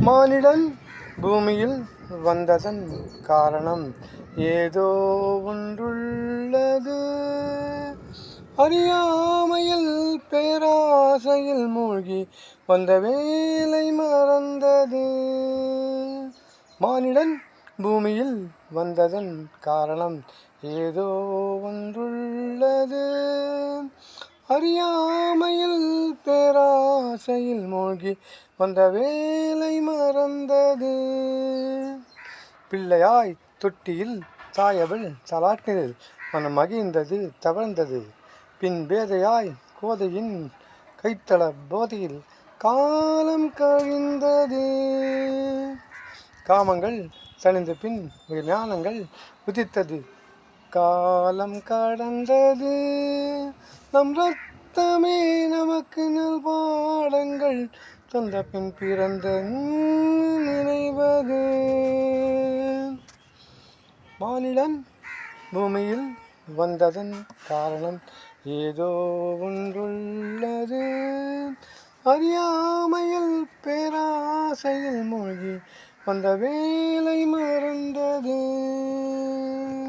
மானிடன் பூமியில் வந்ததன் காரணம் ஏதோ ஒன்றுள்ளது. அறியாமையில் பேராசையில் மூழ்கி வந்த வேலை மறந்தது. மானிடன் பூமியில் வந்ததன் காரணம் ஏதோ ஒன்றுள்ளது. அறியாமையில் பேராசையில் மூழ்கி வந்த வேலை மறந்தது. பிள்ளையாய் தொட்டியில் தாயவள் சலாட்டினில் மனம் மகிழ்ந்தது தவழ்ந்தது. பின் பேதையாய் கோதையின் கைத்தள போதையில் காலம் கழிந்தது. காமங்கள் தணிந்த பின் ஞானங்கள் உதித்தது. காலம் கடந்தது. நம் ரத்தமே நமக்கு நல் பாடங்கள் தந்த பின் பிறந்த நினைவது. மானிடன் பூமியில் வந்ததன் காரணம் ஏதோ ஒன்றுள்ளது. அறியாமையில் பேராசையில் மூழ்கி வந்த வேலை மறந்தது.